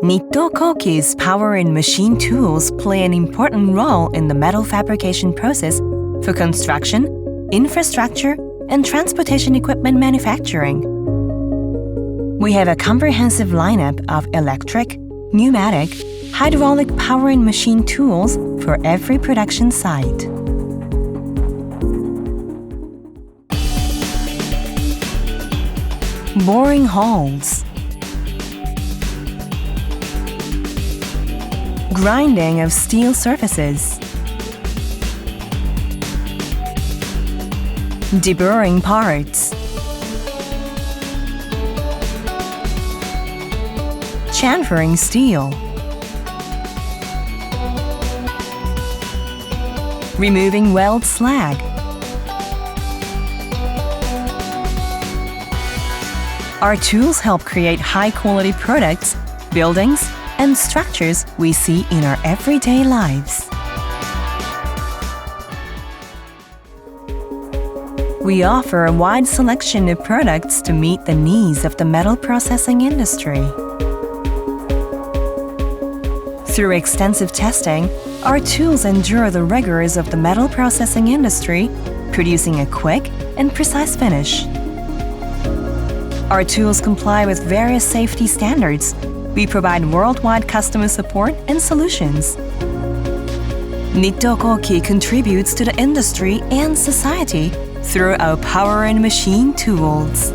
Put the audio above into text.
NITTO KOHKI's power and machine tools play an important role in the metal fabrication process for construction, infrastructure, and transportation equipment manufacturing. We have a comprehensive lineup of electric, pneumatic, hydraulic power and machine tools for every production site. Boring holes, grinding of steel surfaces, deburring parts, chamfering steel, removing weld slag, our tools help create high-quality products, buildings, and structures we see in our everyday lives. We offer a wide selection of products to meet the needs of the metal processing industry. Through extensive testing, our tools endure the rigors of the metal processing industry, producing a quick and precise finish. Our tools comply with various safety standards. We provide worldwide customer support and solutions. NITTO KOHKI contributes to the industry and society through our power and machine tools.